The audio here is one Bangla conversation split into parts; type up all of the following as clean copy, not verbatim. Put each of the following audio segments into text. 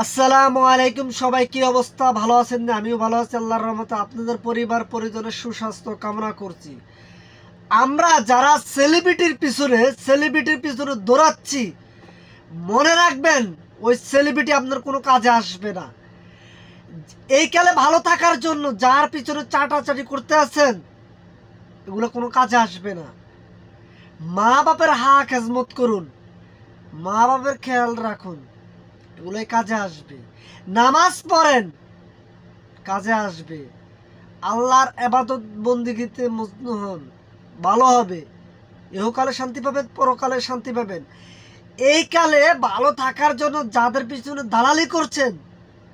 আসসালামু আলাইকুম। সবাই কি অবস্থা? ভালো আছেন না? আমিও ভালো আছি আল্লাহর রহমতে। আপনাদের পরিবার পরিজনের সুস্বাস্থ্য কামনা করছি। আমরা যারা সেলিব্রিটির পিছনে দৌড়াচ্ছি, মনে রাখবেন ওই সেলিব্রিটি আপনার কোনো কাজে আসবে না। এই কালে ভালো থাকার জন্য যার পিছনে চাটাচাটি করতে আছেন, এগুলো কোনো কাজে আসবে না। মা বাপের খেজমত করুন, মা বাপের খেয়াল রাখুন, এগুলোই কাজে আসবে। নামাজ পড়েন, কাজে আসবে। আল্লাহর ইবাদত বন্দিগিতে মগ্ন হন, ভালো হবে। ইহকালে শান্তি পাবেন, পরকালে শান্তি পাবেন। এই কালে ভালো থাকার জন্য যাদের পিছনে দালালি করছেন,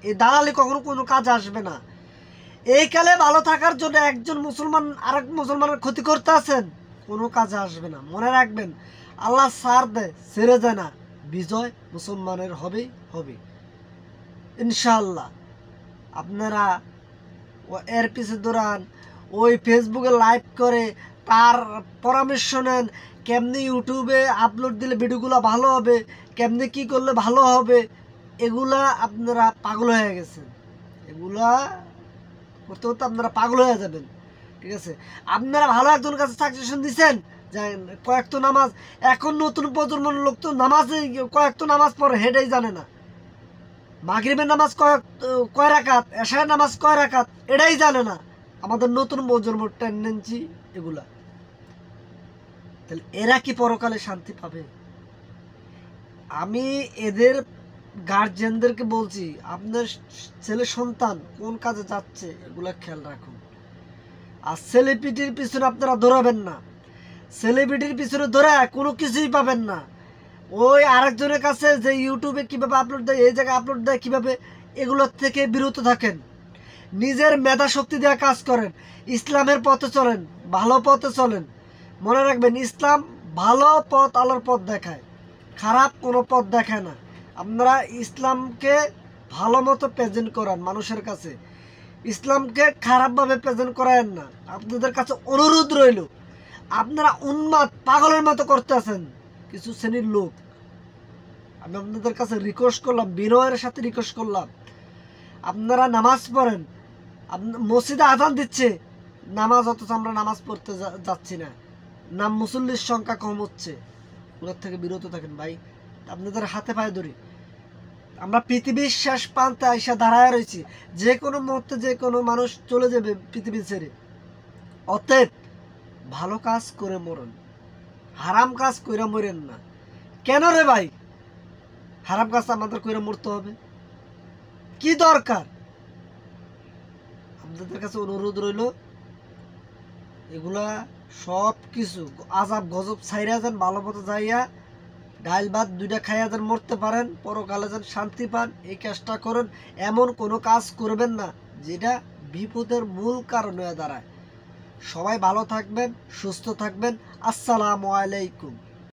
এই দালালি কখনো কোনো কাজে আসবে না। এই কালে ভালো থাকার জন্য একজন মুসলমান আরেক মুসলমানের ক্ষতি করতে আছেন, কোনো কাজে আসবে না। মনে রাখবেন, আল্লাহ ছাড় দেয়, ছেড়ে যায় না। বিজয় মুসলমানের হবেই হবে ইনশাআল্লাহ। আপনারা এর পিছে দৌড়ান, ওই ফেসবুকে লাইভ করে তার পরামর্শ নেন, কেমনি ইউটিউবে আপলোড দিলে ভিডিওগুলো ভালো হবে, কেমনি কি করলে ভালো হবে। এগুলা আপনারা পাগল হয়ে গেছেন। এগুলা করতে করতে আপনারা পাগল হয়ে যাবেন। ঠিক আছে, আপনারা ভালো একজন কাছে সাজেশন দিচ্ছেন যে কয়েকটা নামাজ, এখন নতুন প্রজন্মের লোক তো নামাজে কয়েকটা নামাজ পড়ে হেঁটেই জানে না। মাগরিবের নামাজ কয় রাকাত, এশার নামাজ কয় রাকাত, এটাই জানে না। আমাদের নতুন প্রজন্ম টেন্ডেন্সি এগুলা। তাহলে এরা কি পরকালে শান্তি পাবে? আমি এদের গার্জিয়ানদেরকে বলছি, আপনার ছেলে সন্তান কোন কাজে যাচ্ছে এগুলা খেয়াল রাখুন। আর সেলিব্রিটির পিছনে আপনারা দৌড়াবেন না। সেলিব্রিটির পিছনে দৌড়া কোনো কিছুই পাবেন না। ওই আরেকজনের কাছে যে ইউটিউবে কিভাবে আপলোড দেয়, এই জায়গায় আপলোড দেয় কিভাবে, এগুলোর থেকে বিরত থাকেন। নিজের মেধা শক্তি দিয়ে কাজ করেন, ইসলামের পথে চলেন, ভালো পথে চলেন। মনে রাখবেন, ইসলাম ভালো পথ, আলোর পথ দেখায়, খারাপ কোনো পথ দেখায় না। আপনারা ইসলামকে ভালো মতো প্রেজেন্ট করান মানুষের কাছে, ইসলামকে খারাপভাবে প্রেজেন্ট করায়েন না। আপনাদের কাছে অনুরোধ রইল, আপনারা উন্মাদ পাগলের মতো করতে আছেন কিছু শ্রেণীর লোক। আমি আপনাদের কাছে রিকোয়েস্ট করলাম, বিনয়ের সাথে রিকোয়েস্ট করলাম, আপনারা নামাজ পড়েন। মসজিদে আজান দিচ্ছে নামাজ, অথচ আমরা নামাজ পড়তে যাচ্ছি না। নাম মুসল্লির সংখ্যা কম হচ্ছে, ওগুলোর থেকে বিরত থাকেন ভাই। আপনাদের হাতে পায়ে ধরি, আমরা পৃথিবীর শেষ প্রান্তে আইসা দাঁড়ায় রয়েছি। যে কোনো মুহূর্তে যে কোনো মানুষ চলে যাবে পৃথিবী ছেড়ে। অতএব ভালো কাজ করে মরুন, হারাম কাজ কইরা মরেন না। কেন রে ভাই হারাম কাজ আমাদের কইরা মরতে হবে? কি দরকার? আপনাদের কাছে অনুরোধ রইল, এগুলা সব কিছু আজাব গজব ছাইরা যান, ভালো মতো যাইয়া ডাইল ভাত দুইটা খাইয়া যান, মরতে পারেন, পরকালে যান শান্তি পান। এই কাজটা করেন। এমন কোনো কাজ করবেন না যেটা বিপদের মূল কারণ হয়ে দাঁড়ায়। সবাই ভালো থাকবেন, সুস্থ থাকবেন। আসসালামু আলাইকুম।